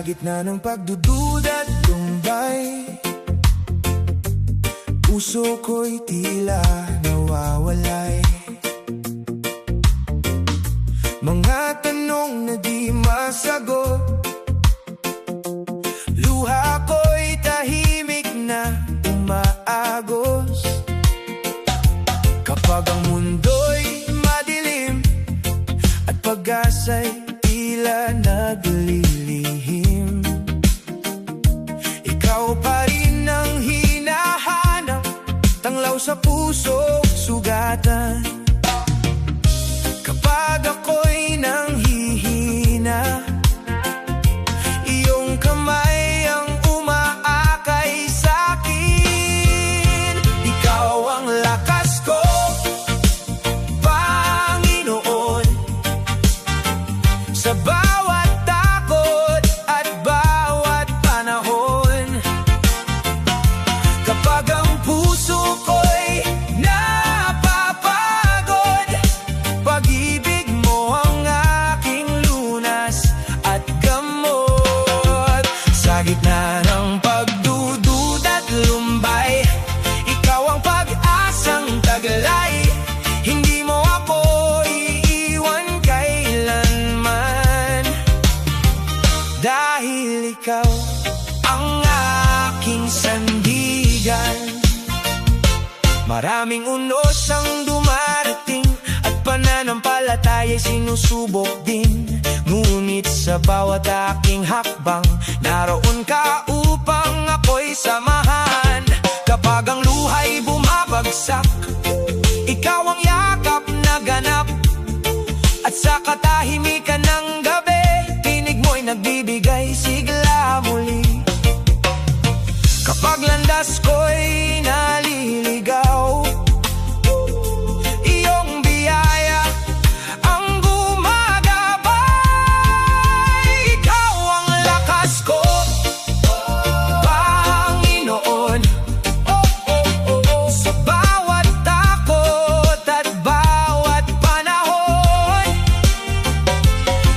gitna ng pagdududa at lumbay, puso ko'y tila nawawalay. Mga tanong na di masagot, luha ko'y tahimik na umaagos. Kapag ang mundo'y madilim at pag-asa'y tila naglilihim, ikaw pa rin ang hinahanap, tanglaw sa puso, sugatan. Kapag ako'y nanghihina, iyong kamay ang umaakay sa'kin. Ikaw ang lakas ko, Panginoon, sa bawat takot at bawat panahon. Kapag ang puso ko'y napapagod, pag-ibig mo ang aking lunas at gamot. Sa gitna ng pagdududa at lumbay, ikaw ang pag-asang taglay. Hindi mo ako iiwan kailanman, dahil ikaw ang aking sandigan. Maraming unos ang dumarating at pananampalataya'y sinusubok din. Ngunit sa bawat aking hakbang, naroon ka upang ako'y samahan. Kapag ang luha'y bumabagsak, ikaw ang yakap na ganap. At sa katahimikan ng gabi, tinig mo'y nagbibigay sigla muli. Kapag landas ko'y naliligaw, iyong biyaya ang gumagabay. Ikaw ang lakas ko, Panginoon, sa bawat takot at bawat panahon.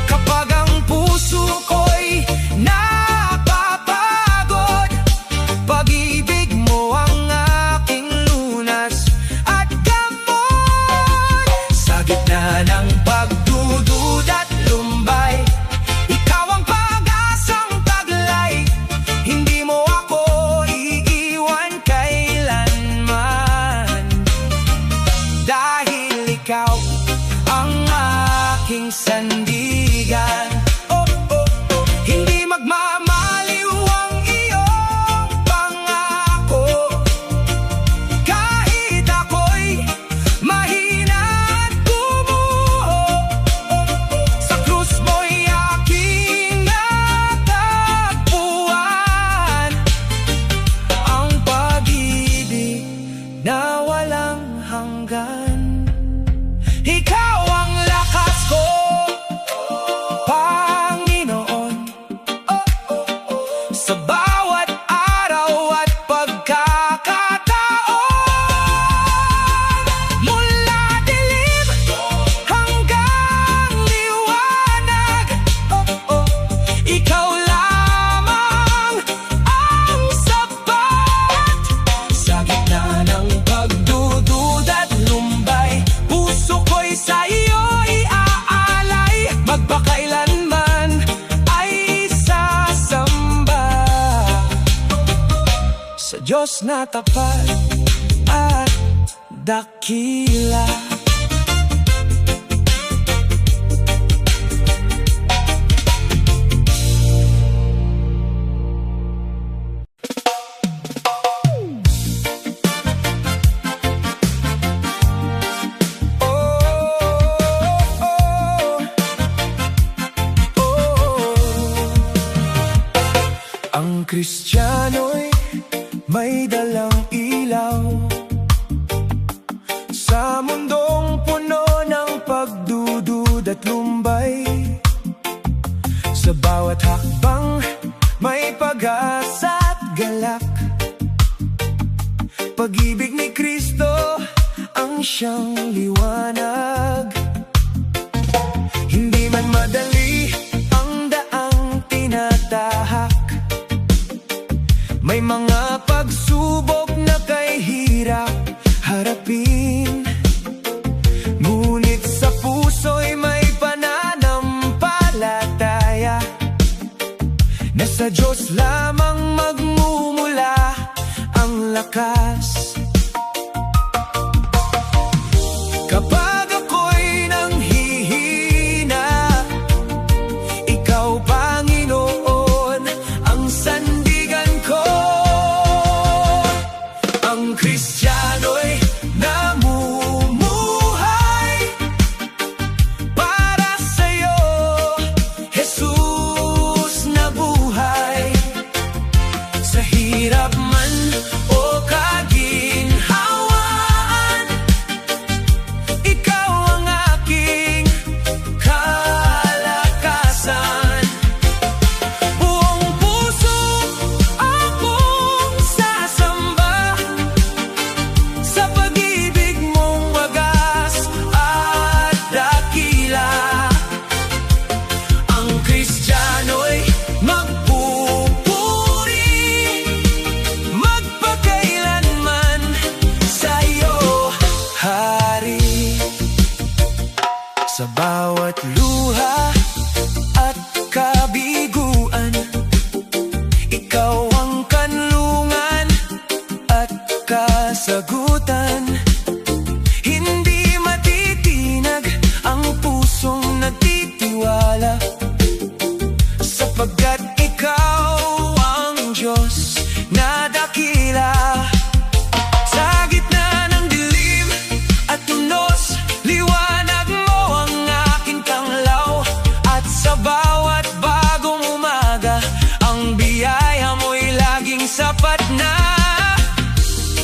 Kapag ang puso ko'y napapagod, pag-ibig mo ang aking lunas at gamot. Sa gitna ng pagdududa at lumbay, ikaw ang pag-asang taglay. Hindi mo ako iiwan kailanman, dahil ikaw ang aking sandigan. Oh, oh, oh. Hindi magmamaliw ang iyong pangako, kahit ako'y mahina at gumuho. Sa krus mo'y aking natagpuan ang pag-ibig na walang hanggan. Ikaw ang lakas ko, Panginoon, sa bawat araw at pagkakataon. Mula dilim hanggang liwanag, ikaw lamang ang sapat. Sa gitna ng pagdududa at lumbay, puso ko'y sa iyo iaalay. Magpakailanman ay sasamba sa Diyos na tapat at dakila. Ang Kristiyano'y may dalang ilaw sa mundong puno ng pagdudud at lumbay. Sa bawat hakbang may pag-asa at galak. Pag-ibig ni Kristo ang siyang liwanag. Hindi man madali ang daang tinatahak, May mga pagsubok na kay hirap harapin, ngunit sa puso'y may pananampalataya na sa Diyos lamang magmumula ang lakas. Kapag ako'y nanghihina, Ikaw, Panginoon, ang sandigan ko. Ang Kristiyano'y namumuhay para sa'yo, Jesus na buhay. Sa hirap man o kaginhawaan, Ikaw ang aking kalakasan. Buong puso akong sasamba sa pag-ibig mong wagas at dakila. Ang Kristiyano'y magpupuri magpakailanman sa'yo, Hari. Sa bawat luha at kabiguan, Ikaw ang kanlungan at kasagutan. Hindi matitinag ang pusong nagtitiwala, sapagkat Ikaw ang Diyos na dakila. Sa gitna ng dilim at tunos, liwanag mo ang aking tanglaw. At sa bawat bagong umaga, ang biyaya mo'y laging sapat na.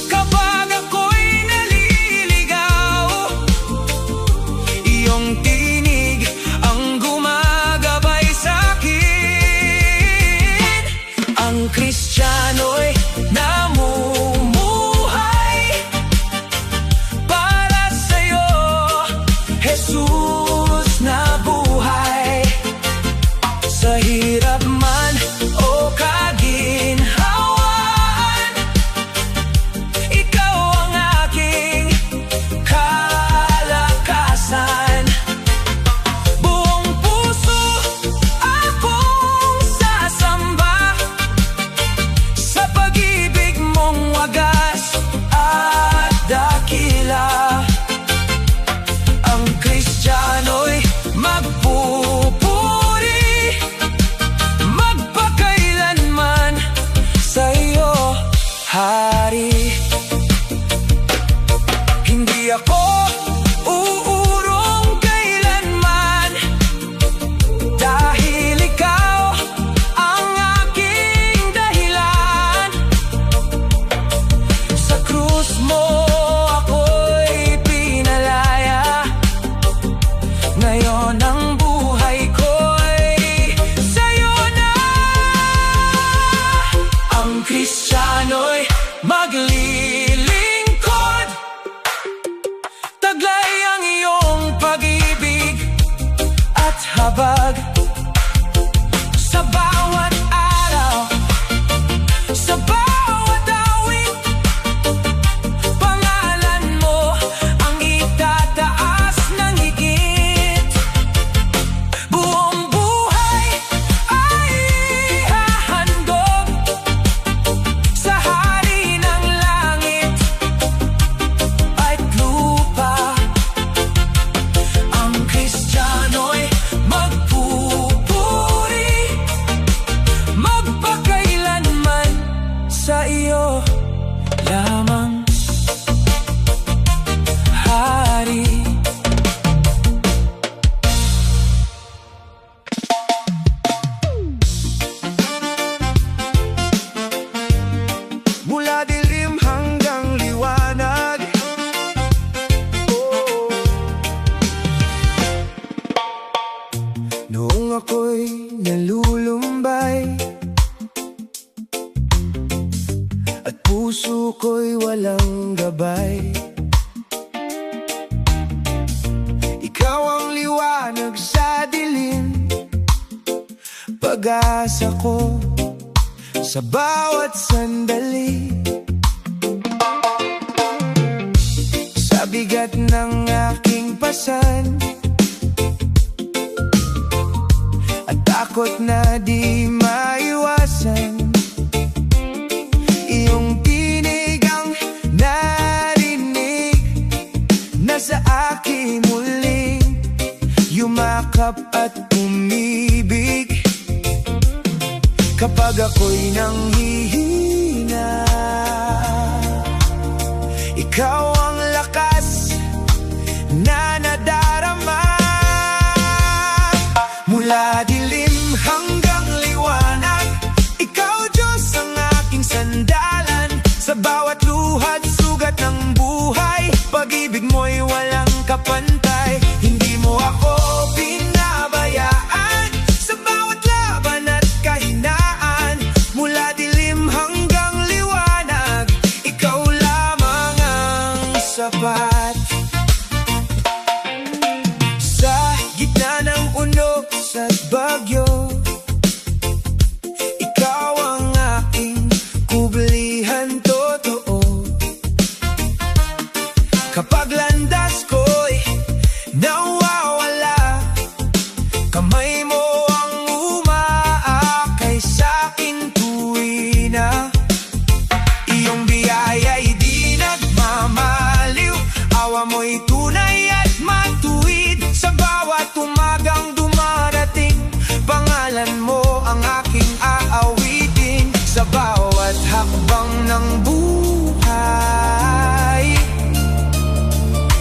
Kapag ako'y naliligaw, iyong tinig ang gumagabay sa'kin. Ang Kristiyano'y namumuhay para sa'yo, Jesus na buhay. Sa hirap man o kaginhawaan, Ikaw ang aking kalakasan. Buong puso akong sasamba sa pag-ibig mong wagas at dakila. Ang Kristiyano'y magpupuri magpakailanman sa'yo, Hari. Hindi ako uurong kailanman, dahil Ikaw ang aking dahilan. Sa krus mo ako'y pinalaya, ngayon ang buhay ko'y sa'yo na. Ang Kristiyano'y maglilingkod, taglay ang iyong pag-ibig at habag. Sa bawat araw, sa bawat awit, pangalan mo ang itataas ng higit. Buong buhay ay hahandog sa Hari ng langit at lupa. Ang Kristiyano'y magpupuri magpakailanman sa iyo lamang, Hari. Mula dilim hanggang liwanag, noong ako'y nalulumbay at puso ko'y walang gabay, Ikaw ang liwanag sa dilim, pag-asa ko sa bawat sandali. Sa bigat ng aking pasan at takot na di maiwasan, iyong tinig ang narinig na sa aking muling yumakap at umibig. Kapag ako'y nanghihina, ikaw ang lakas na nadarama. Mula dilim hanggang liwanag, ikaw Diyos ang aking sandalan. Sa bawat luhat, sugat ng buhay, pag-ibig mo'y walang kapantay. Hindi mo ako pinabayaan sa bawat laban at kahinaan. Mula dilim hanggang liwanag, ikaw lamang ang sapat. Sa gitna ng unog at bagyo, ikaw ang aking kublihan totoo. Kapag landas ko'y nawawala, kamay mo ang umaakay sa'kin tuwi na. Iyong biyaya'y di nagmamaliw, awa mo'y tunay at matuwid. Sa bawat umagang dumarating, pangalan mo ang aking aawitin. Sa bawat hakbang ng buhay,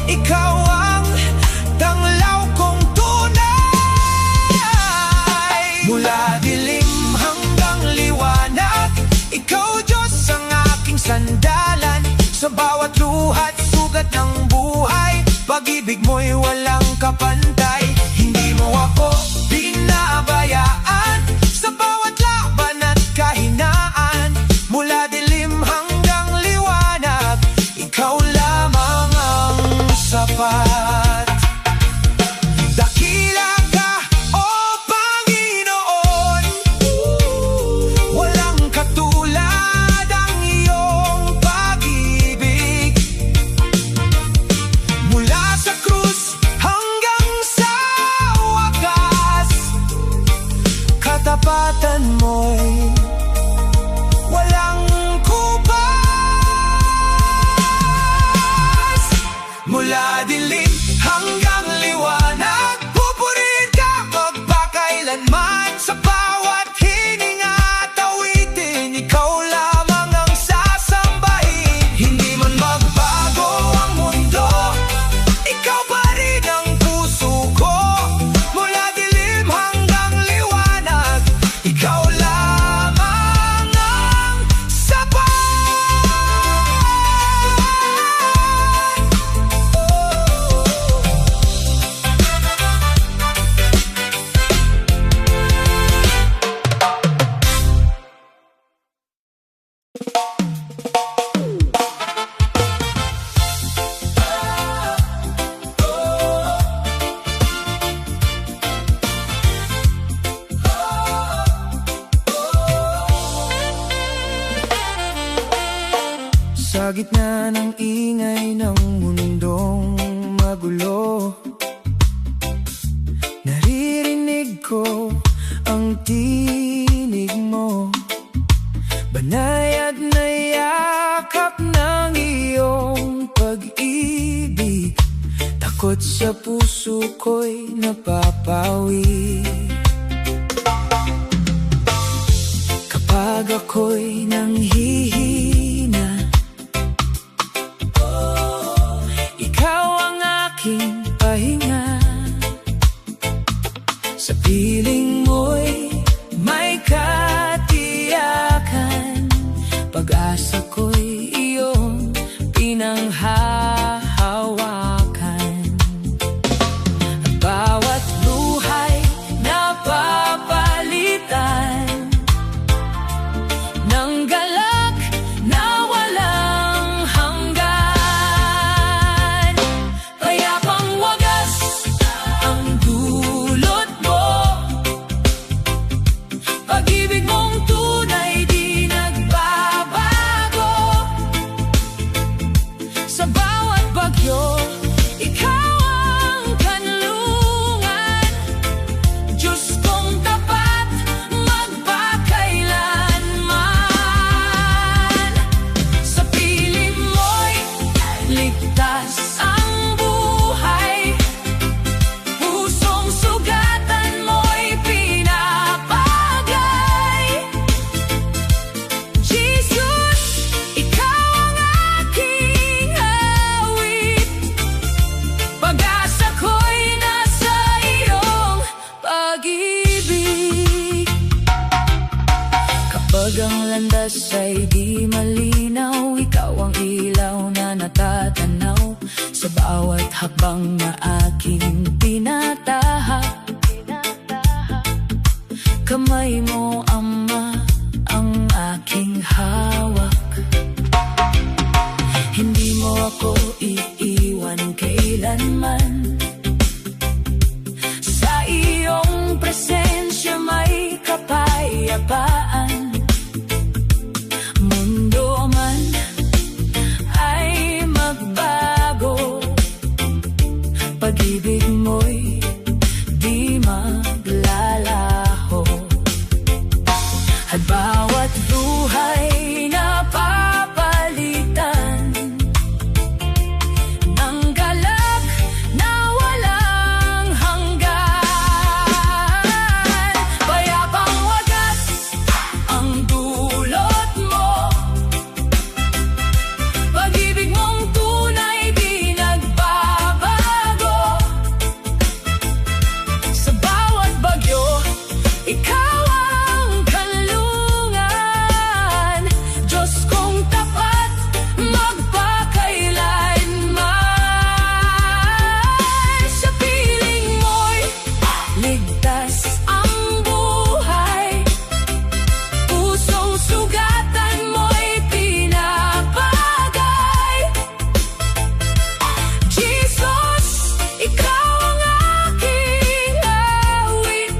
ikaw ang tanglaw kong tunay. Mula dilim hanggang liwanag, ikaw Diyos ang aking sandalan. Sa bawat luhat, sugat ng buhay, pag-ibig mo'y walang kapantay. Hindi mo ako pinabayaan sa bawat laban at kahinaan. Mula dilim hanggang liwanag, ikaw lamang ang sapat. Dakila ka, O Panginoon, walang katulad ang iyong pag-ibig. Mula sa krus hanggang sa wakas, katapatan mo'y walang kubas. Mula dilim hanggang liwanag, pupurihin ka magpakailanman. Sa bawat hininga at awitin, ikaw lamang ang sasambahin. Hindi man magbago ang mundo, ikaw pa rin ang puso ko. Mula dilim hanggang liwanag, ikaw lamang ang sapat. Sa gitna ng ingay ng mundong magulo, naririnig ko ang tinig mo. Banayad na yakap ng iyong pag-ibig, takot sa puso ko'y napapawi. Kapag ako'y nanghihina, ikaw ang aking pahinga. Sa piling mo'y may katiyakan, pag-asa ko'y iyong pinanghahawakan. At bawat luhay napapalitan ng galak na walang hanggan. Payapang wagas ang dulot mo, pag-ibig mong tunay di ay di malinaw, ikaw ang ilaw na natatanaw sa bawat hakbang na aking tinatahak. Kamay mo, Ama, ang aking hawak. Hindi mo ako iiwan kailanman. Sa iyong presensya may kapayapaan. Mundo man ay magbago, pag-ibig mo'y di maglalaho. At bawat buhay na papalitan ng galak na walang hanggan. Payapang wagas ang dulot mo, pag-ibig mong tunay di nagbabago. Sa bawat bagyo, ikaw ang kanlungan. Diyos kong tapat, magpakailanman. Sa piling mo'y ligtas ang buhay, pusong sugatan mo'y pinapagay. Jesus, ikaw ang aking awit,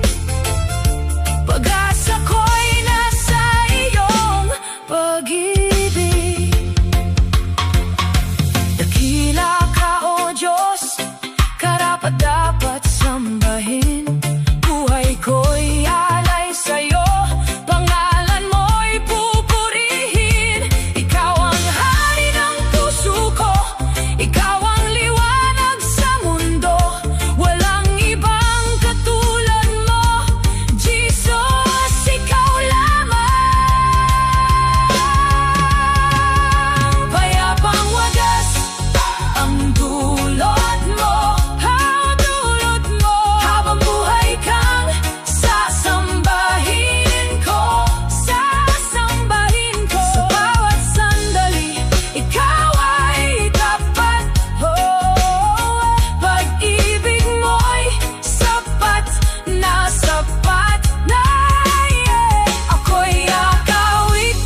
pag-asa ko'y nasa iyong pag-ibig. Dakila ka, O Diyos, karapat-dapat sambahin. Buhay ko'y alay sa'yo, pangalan mo'y pupurihin. Ikaw ang hari ng puso ko, ikaw ang liwanag sa mundo. Walang ibang katulad mo, Jesus, ikaw lamang. Payapang wagas ang dulot mo, habang buhay kang sasambahin ko, sasambahin ko. Sa bawat sandali, ikaw ay tapat. Pag-ibig mo'y sapat na ako'y akawit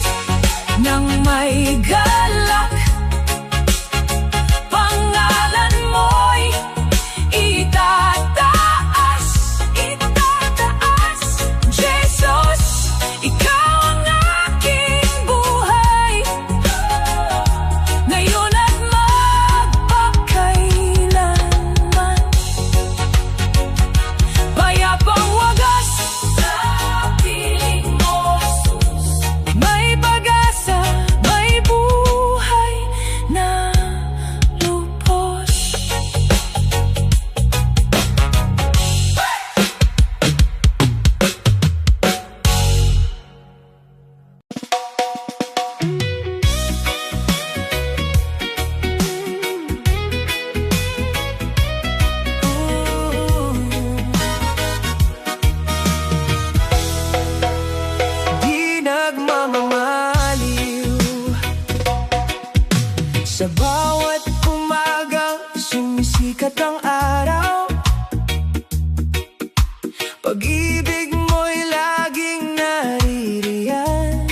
ng may galak, pangalan mo'y itataas, itataas. Jesus, ikaw ang aking buhay, ngayon at magpakailanman. Payapang wagas sa piling mo, Jesus. May pag-asa, may buhay na lubos. Di nagmamaliw sa bawat umagang sumisikat ang araw. Pag-ibig mo'y laging naririyan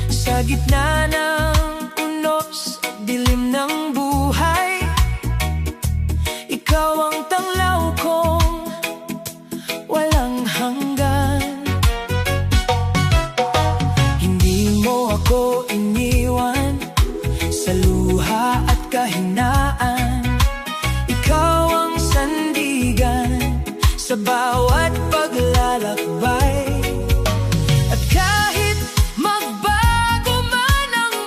sa gitna ng unos at dilim ng buhay. Ikaw ang tanglaw kong walang hanggan. Hindi mo ako iniwan sa luha at kahinaan. Ikaw ang sandigan sa bawat paglalakbay. At kahit magbago man ang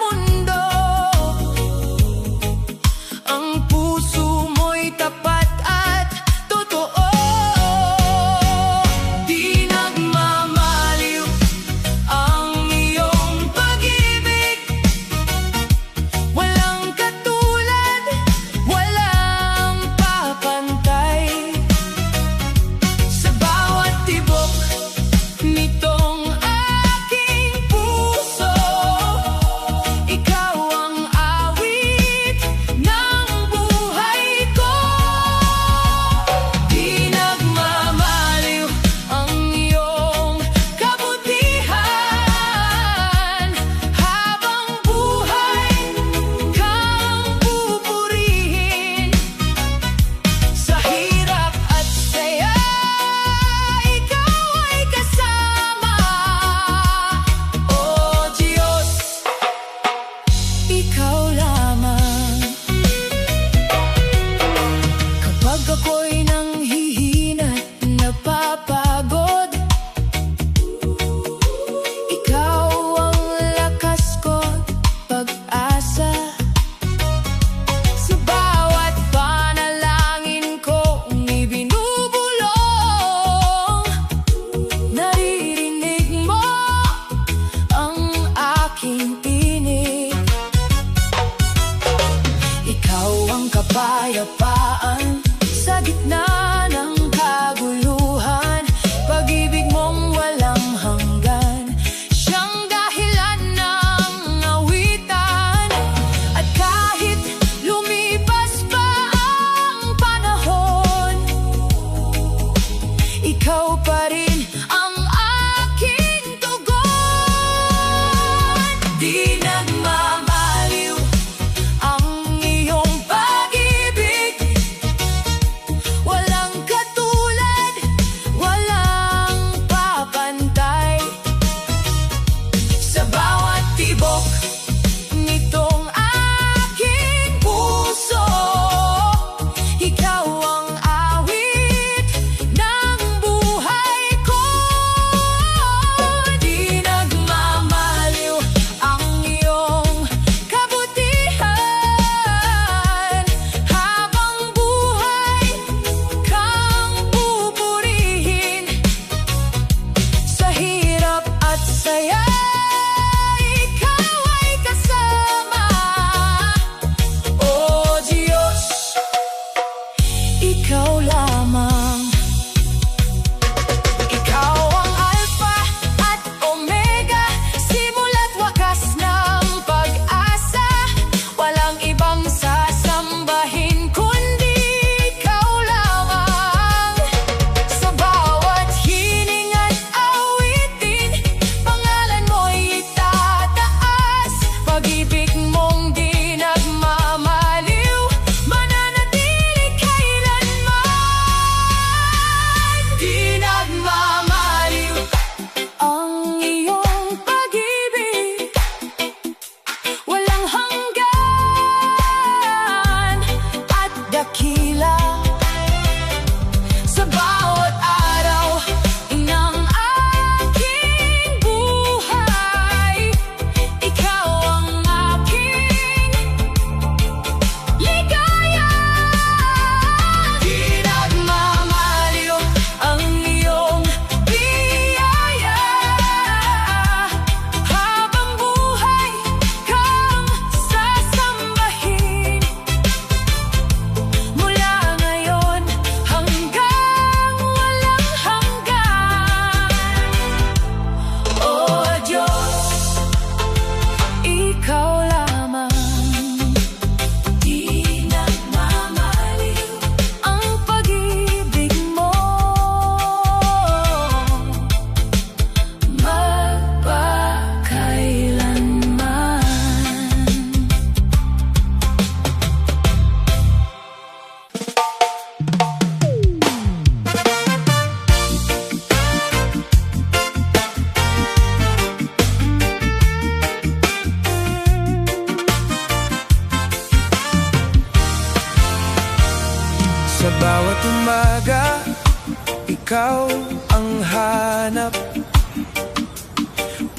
ikaw ang hanap,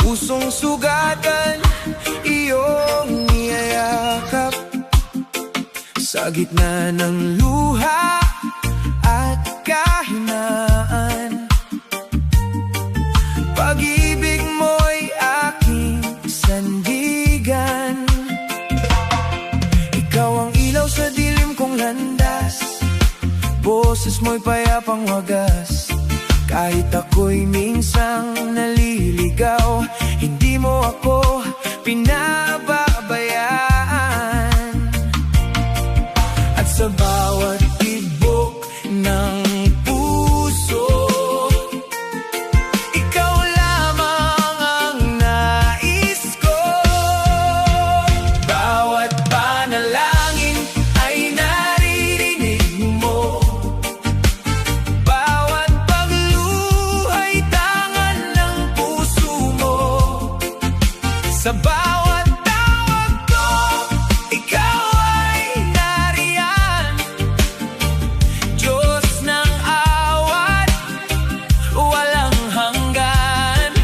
pusong sugatan, iyong niyayakap. Sa gitna ng luha at kahinaan, pag-ibig mo'y aking sandigan. Ikaw ang ilaw sa dilim kong landas, boses mo'y payapang wagas. Kahit ako'y minsang naliligaw, hindi mo ako pinababayaan. At sa bawat tibok ng puso, ikaw lamang ang nais ko. Bawat panalangin ay naririnig mo, bawat pagluhay tangan ng puso mo. Sa bawat tawag ko, ikaw ay nariyan. Diyos ng awat, walang hanggan.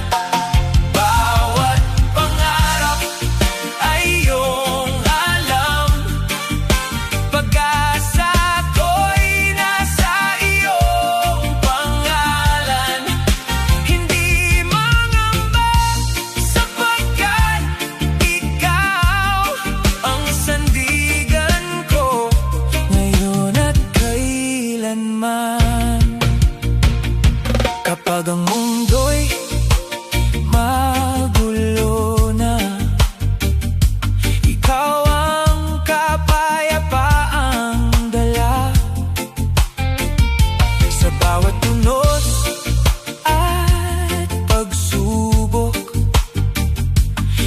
Bawat pangarap ay iyong alam, pag-asa ko'y nasa iyong pangalan. Hindi mangamba sapagkat ikaw ang sandigan ko, ngayon at kailanman. Kapag ang mundo'y magulo na, ikaw ang kapayapaang dala. Sa bawat tunos at pagsubok,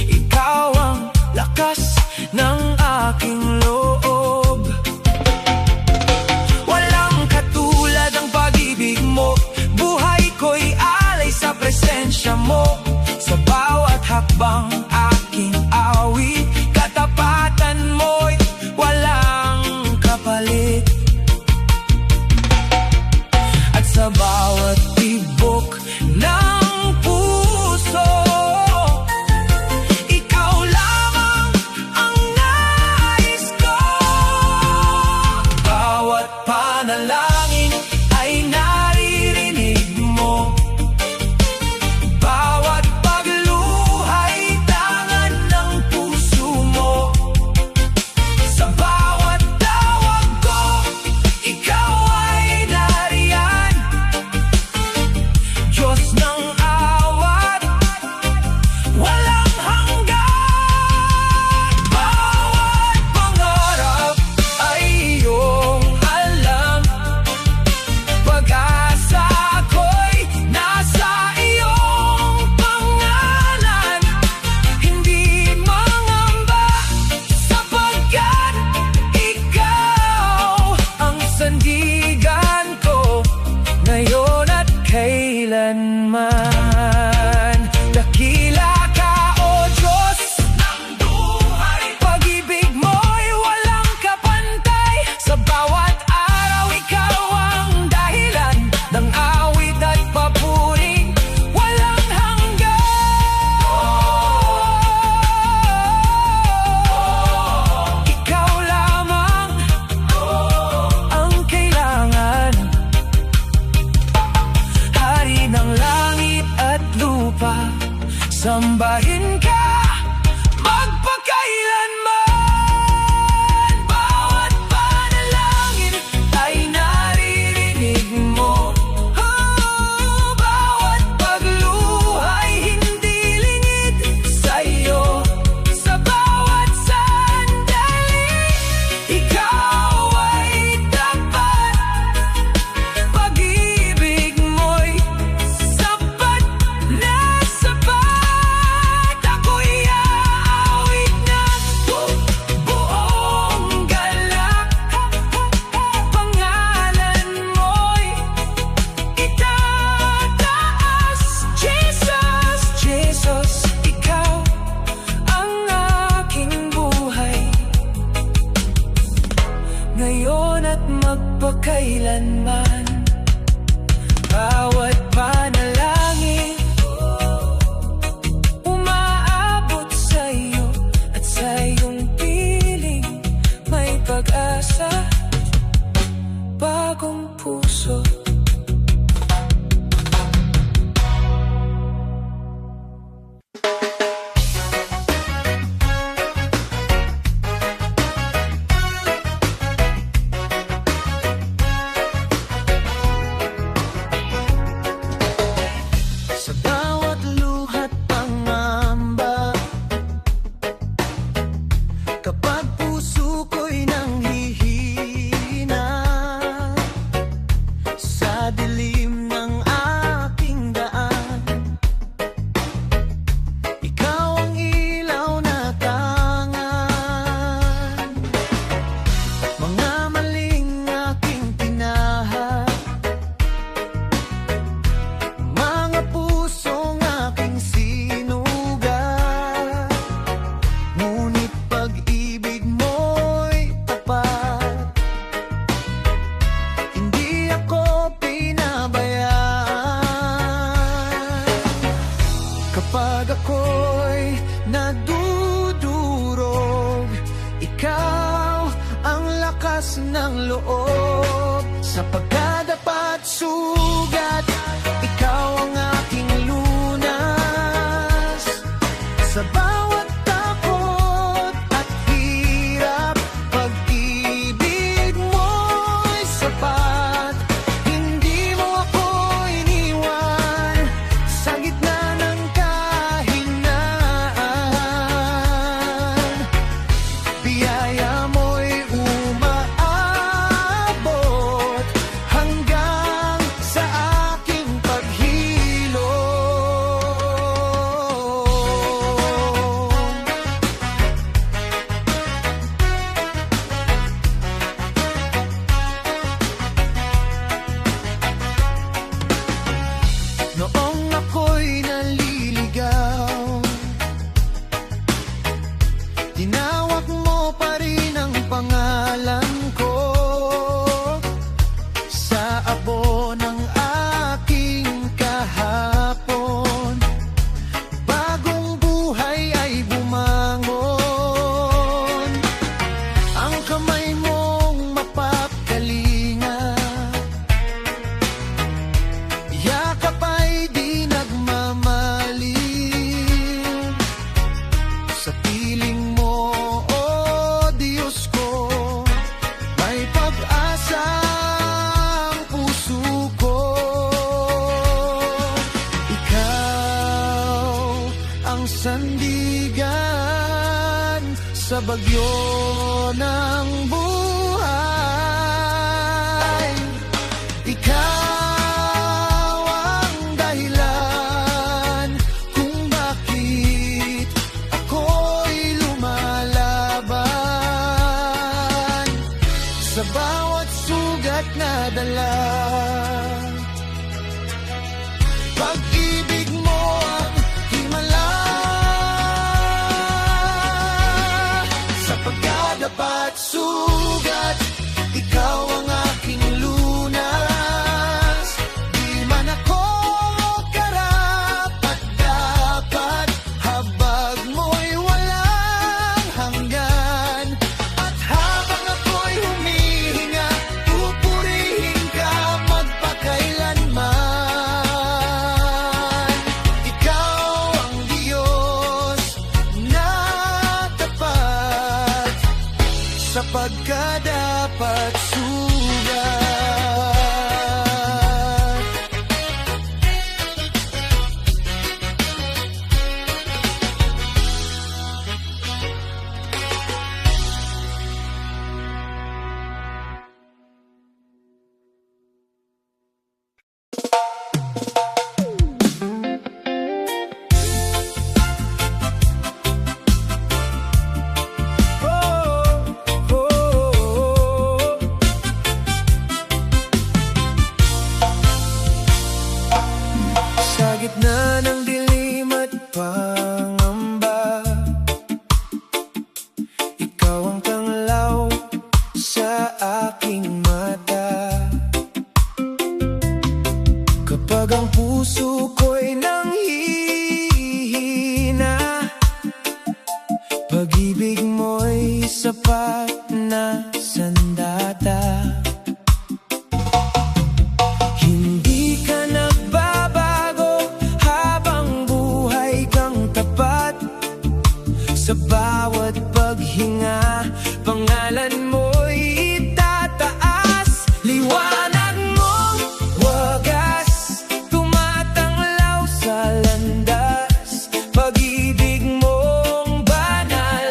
ikaw ang lakas ng aking loob. Walang katulad ang pag-ibig mo, buhay ko'y alay sa presensya mo. Sa bawat hakbang aking awit, katapatan mo'y walang kapalit. At sa bawat tibok ng puso, ikaw lamang ang nais ko. Bawat panalangin ay naririnig mo, bawat pagluhay tangan ng puso mo. Sa bawat tawag ko, ikaw ay nariyan. Diyos ng awat, walang hanggan. Bawat pangarap ay iyong alam, pag-asa ko'y nasa iyong pangalan. Hindi mangamba sapagkat ikaw ang sandigan ko, ngayon at kailanman. Dakila ka, O Diyos ng buhay, pag-ibig mo'y walang kapantay. Sa bawat araw, ikaw ang dahilan ng awit at papuring walang hanggan. Ikaw lamang ang kailangan, hari ng langit at lupa, sambahin ka magpakailanman. Bawat panalangin ay naririnig mo, bawat pagluhay hindi lingid sa'yo. Sa bawat sandali, ikaw ay tapat, pag-ibig mo'y sapat na sapat. Ako loob. Sa pagkadapat sugat, ikaw ang aking lunas. Sa bawat takot at hirap, pag-ibig mo'y sapat. Hindi mo ako iniwan sa gitna ng kahinaan. Biyaya mo'y umaabot hanggang sa aking paghilom. Noong ako'y naliligaw, tinawag mo pa rin ang pangalan ko sa abo ng aking kahapon. Bagong buhay ay bumangon, ang kamay mong mapapkalinga, yakap ay di nagmamaliw. Sa piling mo, oh Diyos ko, may pag-asa ang puso ko. Ikaw ang sandigan sa bagyo ng buhay. Ikaw ang dahilan kung bakit ako'y lumalaban. Sa bawat sugat na dala, pag-ibig mo ang himala. Sa pagkadapat sugat, ikaw ang aking lunas. Di man ako karapat-dapat, habag mo'y walang hanggan. At habang ako'y humihinga, pupurihin ka magpakailanman. Ikaw ang Diyos na tapat sa pagkadapat sugat. Sa gitna ng dilim at pangamba, ikaw ang tanglaw sa aking mata. Kapag ang puso ko'y nanghihina, pag-ibig mo'y sapat na sandata. Hindi ka nagbabago habang buhay kang tapat. Sa bawat paghinga, pangalan mo'y itataas. Liwanag mong wagas, tumatanglaw sa landas. Pag-ibig mong banal,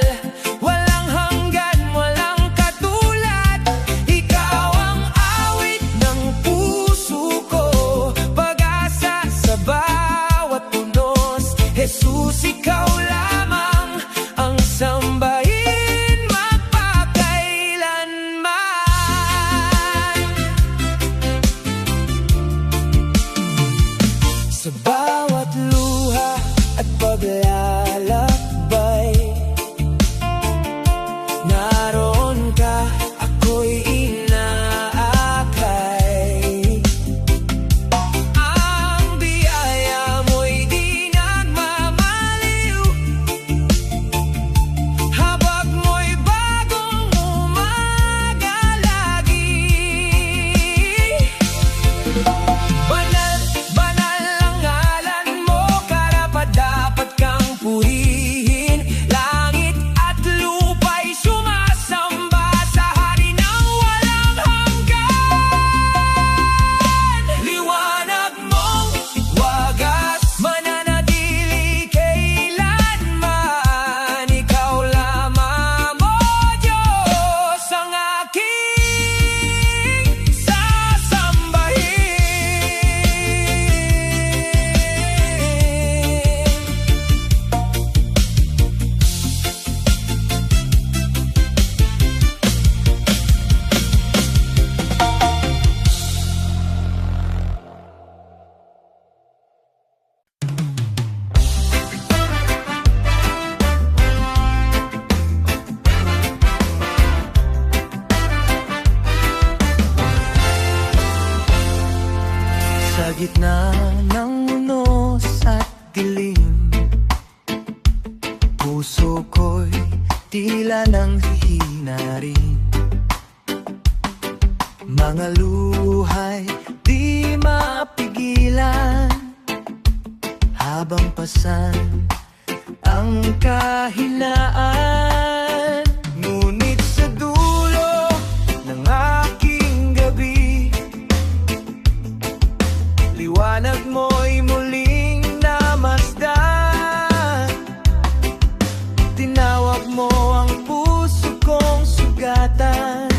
walang hanggan, walang katulad. Ikaw ang awit ng puso ko, pag-asa sa bawat punos. Jesus, ikaw lamang ang sambahin magpakailanman. Sa bawat luha at paglalakbay, naroon ka, ako'y inaakay. Ang biyaya mo'y di nagmamaliw, puso ko'y tila nang hihina rin. Mga luhay di mapigilan, habang pasan ang kahinaan. Ngunit sa dulo ng aking gabi, liwanag mo'y muling namasdan. Tinawag mo ang puso kong sugatan,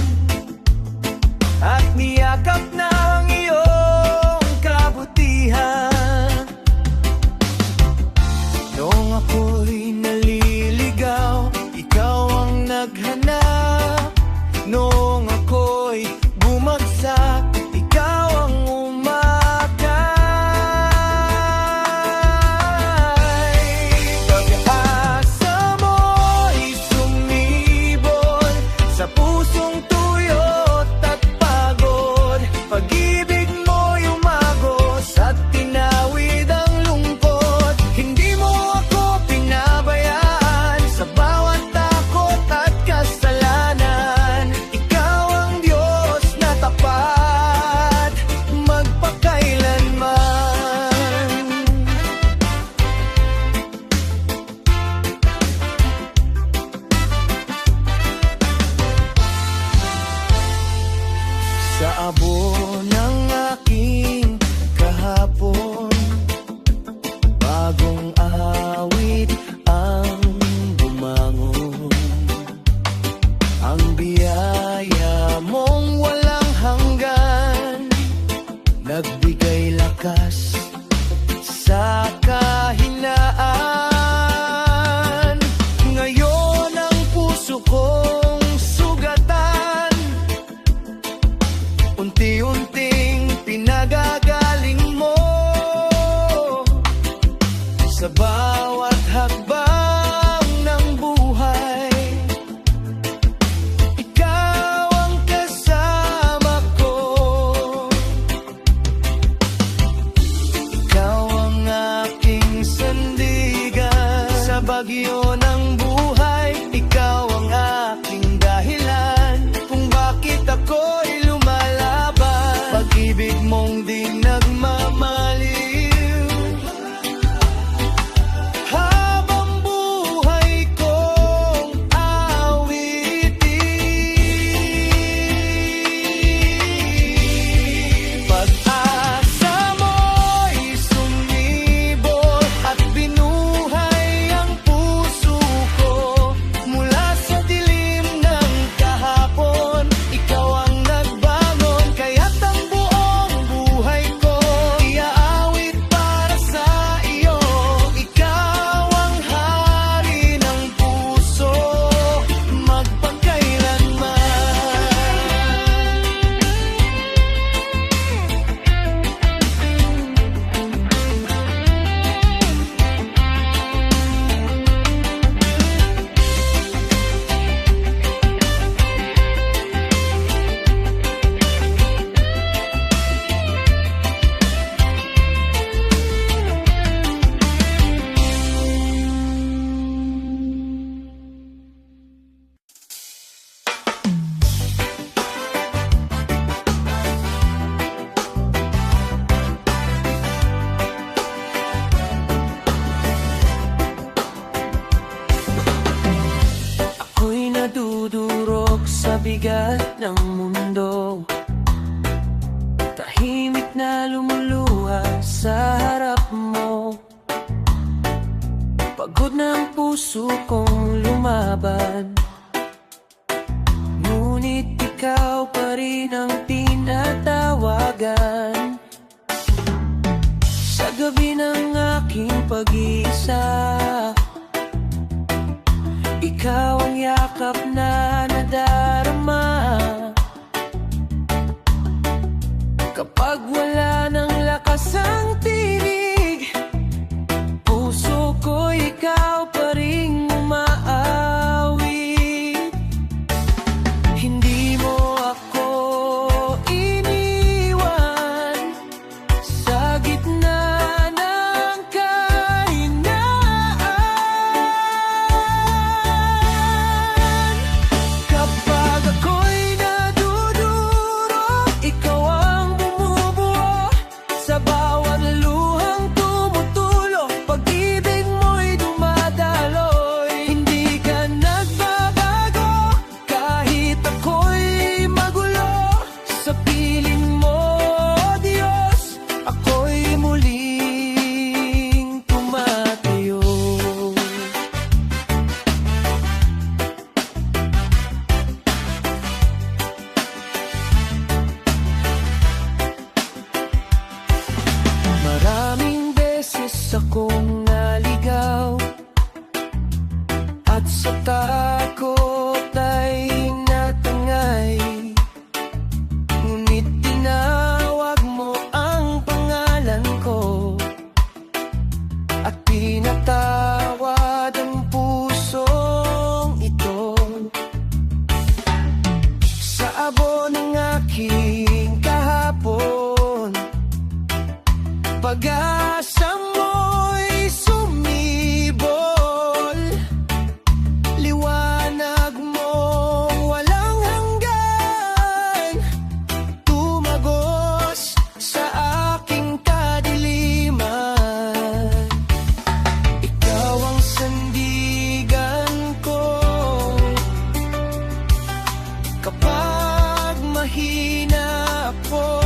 at niyakap ng iyong kabutihan. Noong ako'y naliligaw, ikaw ang naghanap. Noong ako'y bumagsak, ikaw ang umakay. Pag-asa mo'y sumibol sa pusong tuyot at pagod. Pag-ibig mo'y umagos at tinawid ang lungkot. Hindi mo ako pinabayaan sa bawat takot at kasalanan. Ikaw ang Diyos na tapat, magpakailanman. Sa abo ng aking kahapon, bagong awit ang bumangon. Ang biyaya mong walang hanggan, nagbigay lakas sa kahinaan. Ngayon ang puso kong sugatan, unti-unting pinagagaling mo. Sa bawat hakbang ng buhay, ikaw ang kasama ko. Ikaw ang aking sandigan sa bagyo ng buhay. Ikaw ang aking dahilan kung bakit ako'y lumalaban. Pag-ibig mong di nagmamaliw, habang buhay kong awitin. Pag-asa mo'y sumibol at binuhay ang puso ko. Mula sa dilim ng kahapon, ikaw ang nagbangon. Kaya't ang buong buhay ko iaawit para sa iyo. Ikaw ang hari ng puso, magpakailanman. Ako'y nadudurog sa bigat ng mundo, tahimik na lumuluha sa harap mo. Pagod na ang puso kong lumaban, ngunit ikaw pa rin ang tinatawagan. Sa gabi ng aking pag-iisa, ikaw ang yakap na nadarama. Kapag wala ng lakas ang tinig, puso ko ikaw pa rin umaawit. Hindi mo ako iniwan sa gitna ng kahinaan. sa takot ay natangay, ngunit tinawag mo ang pangalan ko at pinatawad ang pusong ito. Sa abo ng aking kahapon, pag-asa mo'y sumibol, liwanag mong walang hanggan, tumagos sa aking kadiliman. Ikaw ang sandigan ko kapag mahina ako.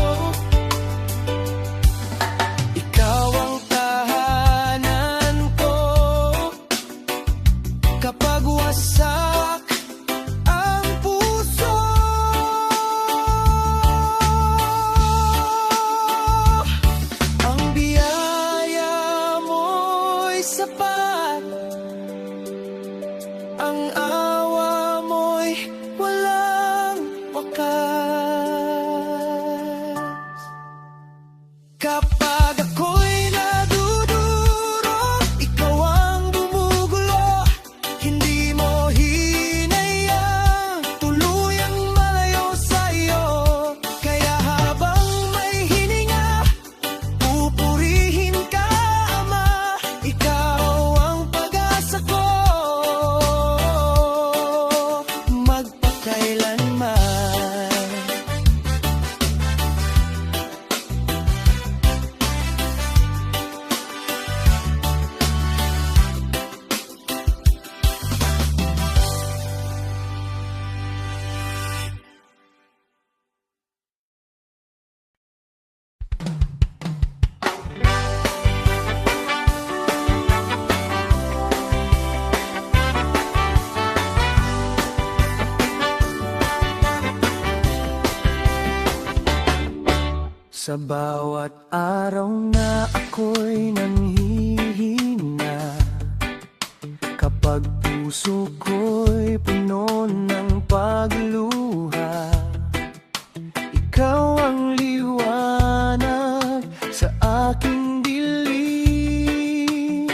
Ikaw ang tahanan ko kapag wasak ang puso. Ang biyaya mo'y sapat, ang awa mo'y walang wakas. Kapag ako'y naduduro, ikaw ang bumugulo. Hindi mo hinayang tuluyang malayo sa'yo. Kaya habang may hininga, pupurihin ka, Ama. Ikaw ang pag-asa ko magpakailanman. Sa bawat araw na ako'y nanghihina, kapag puso ko'y puno ng pagluha, ikaw ang liwanag sa aking dilim.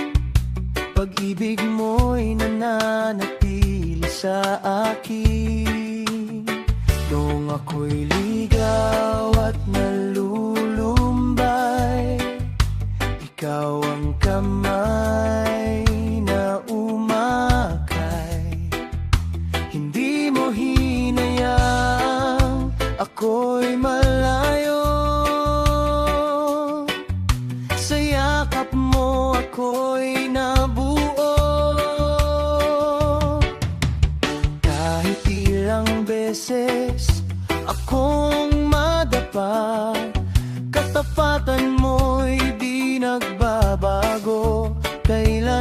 Pag-ibig mo'y nananatili sa akin, noong ako'y ligaw at nalulumbay. Ikaw ang kamay na umakay, hindi mo hinayang ako'y malayo. Sa yakap mo ako'y nabuo, kahit ilang beses akong madapa, katapatan mo'y di nagbabago. Kailan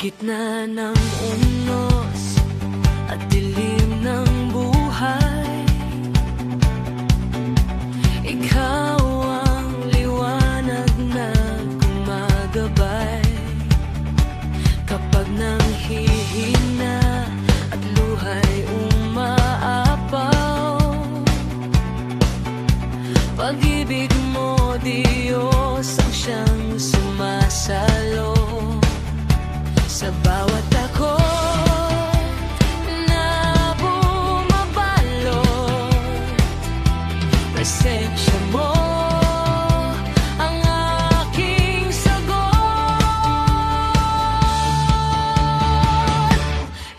gitna ng unos at dilim ng buhay, ikaw ang liwanag na gumagabay. Kapag nanghihina at luhay umaapaw, pag-ibig mo, Diyos, ang siyang sumasalo sa bawat ako na bumabalot. Presensya mo ang aking sagot.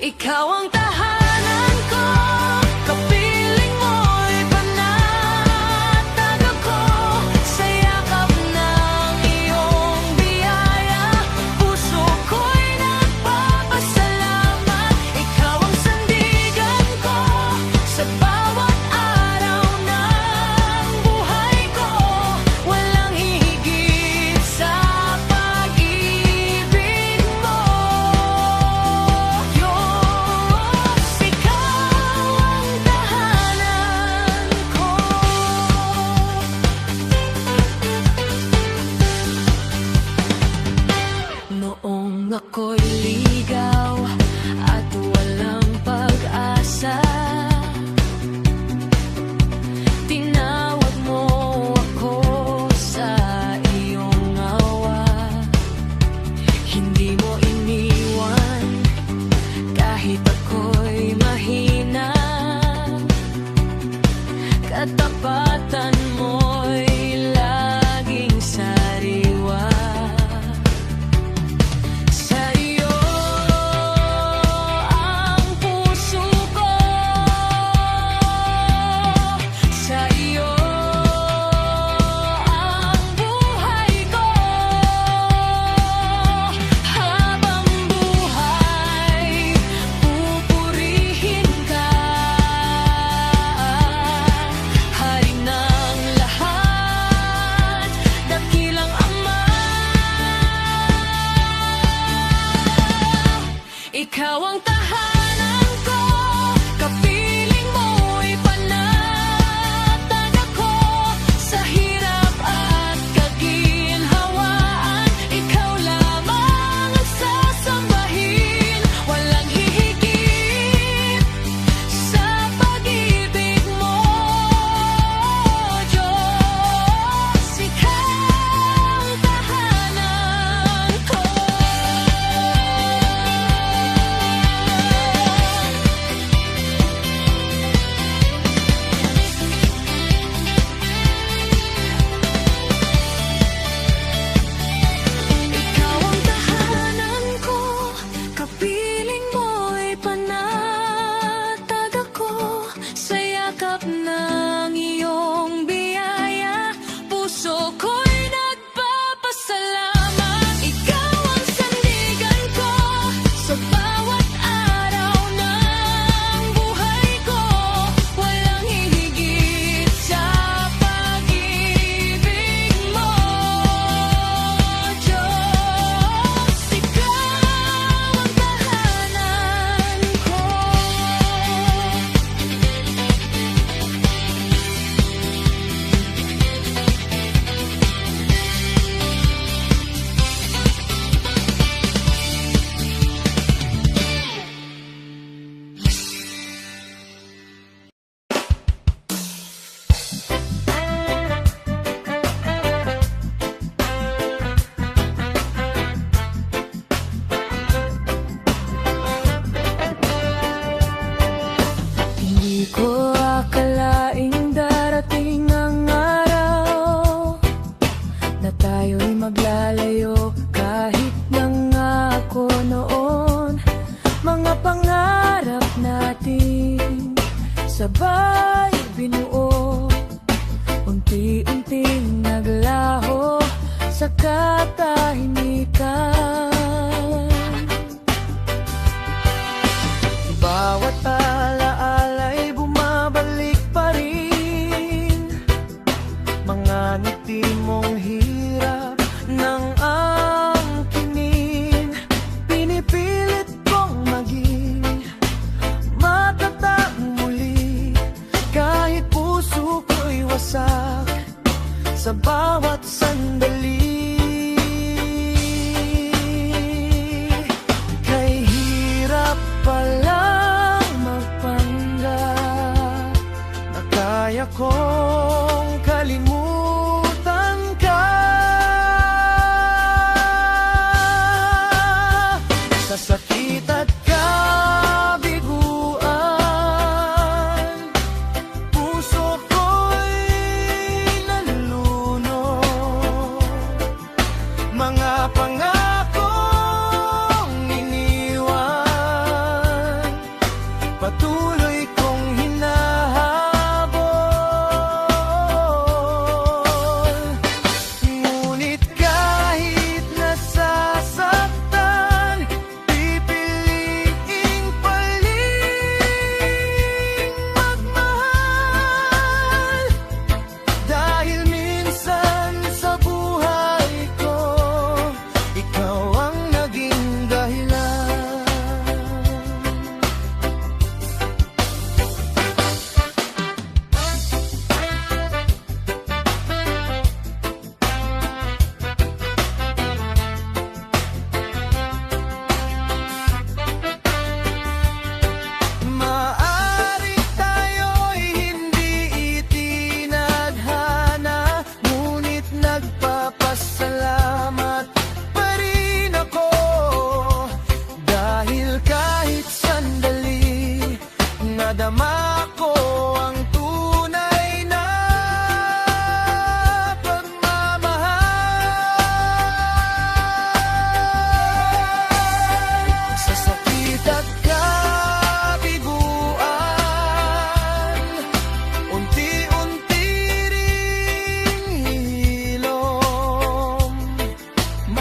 Ikaw ang tahanan ko, kapiling mo'y panatag ako. Sa yakap ng iyong biyaya, puso ko'y nagpapasalamat. Ikaw ang sandigan ko sa bawat araw ng buhay ko. Walang hihigit sa pag-ibig mo, Diyos. Ikaw ang tahanan ko. Noong ako'y ligaw at walang pag-asa, tinawag mo ako sa iyong awa. Hindi mo iniwan kahit ako'y mahina. Katapatan mo'y laging sariwa. Sa iyo ang puso ko, sa iyo ang buhay ko. Habang buhay, pupurihin ka, Hari ng lahat, dakilang Ama. Ikaw ang tahanan ko, kapiling mo'y panatag ako. Sa hirap at kaginhawaan, ikaw lamang ang sasambahin. Walang hihigit sa pag-ibig mo, Diyos. Ikaw ang tahanan ko. Ikaw ang tahanan ko, kapiling mo'y panatag ako. Sa yakap ng iyong biyaya, puso ko'y nagpapasalamat. Ikaw ang sandigan ko sa bawat araw ng buhay ko. Walang hihigit sa pag-ibig mo, Diyos. Ikaw ang tahanan ko. Hindi ko akalaing darating ang araw na tayo'y maglalayo kahit nangako noon. Mga pangarap natin sabay binuo, unti-unting naglaho sa katahimikan. Bawat alaala'y bumabalik pa rin, mga ngiti mong hirap ng angkinin. Pinipili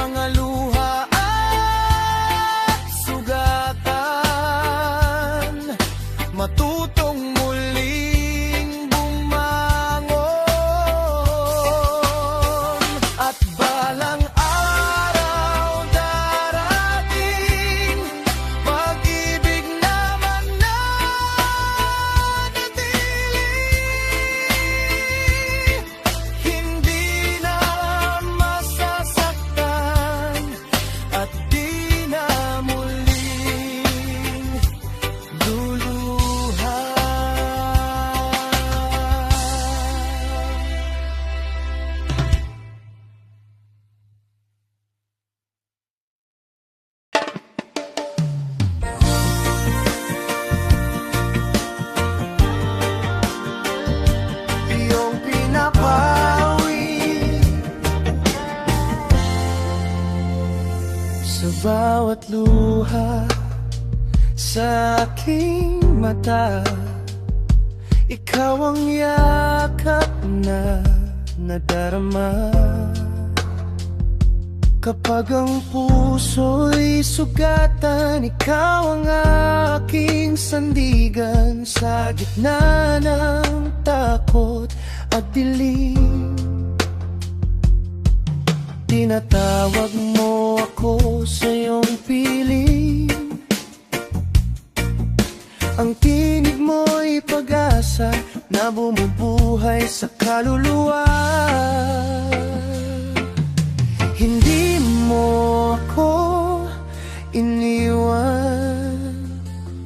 mga luha at sugatan, matutong muling bumangon. At balang araw darating, pag-ibig naman nananatili, hindi na masasaktan at di na muling luluha. Iyong pinapawi sa bawat luha sa aking mata. Ikaw ang yakap na nadarama. Kapag ang puso'y sugatan, ikaw ang aking sandigan. Sa gitna ng takot at dilim, tinatawag mo ako sa iyong piling. Ang tinig mo'y pag-asa na bumubuhay sa kaluluwa. Hindi mo ako iniwan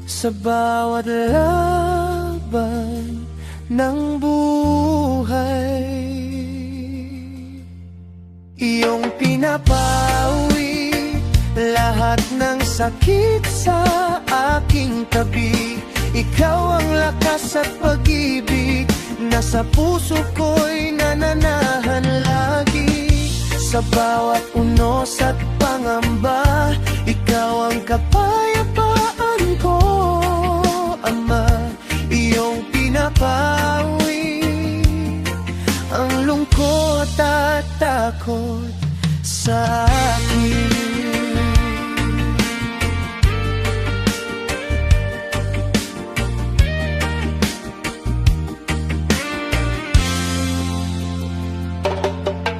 sa bawat laban ng buhay. Iyong pinapawi lahat ng sakit sa aking tabi. Ikaw ang lakas at pag-ibig na sa puso ko'y nananahan lagi. Sa bawat unos at pangamba, ikaw ang kapayapaan ko, Ama. Iyong pinapawi ang lungkot at takot sa akin.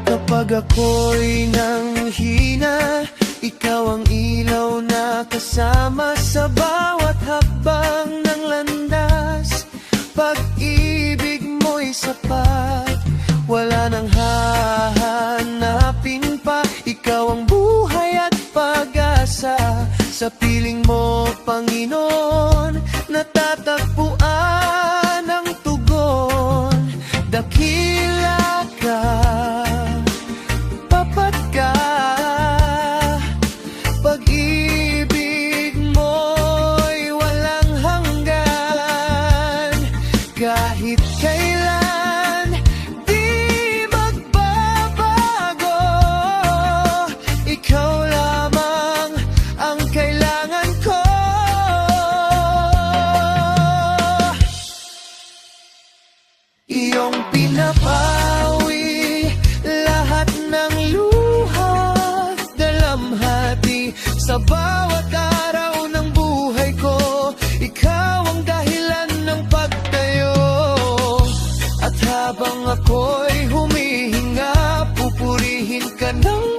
Kapag ako'y nanghina, ikaw ang ilaw na kasama sa bawat hakbang ng landas. Pag-ibig mo'y sapat, wala nang hahanapin pa. Ikaw ang buhay at pag-asa, sa piling mo, Panginoon, natatagpuan ang tugon. Dakila ka, tapat ka, pag-ibig mo'y walang hanggan. Kahit kailan di magbabago, ikaw lamang ang kailangan ko. Iyong pinapawi lahat ng luha at dalamhati sa bawat araw ng buhay ko. Ikaw ang dahilan ng pagtayo, at habang ako'y humihinga, pupurihin ka ng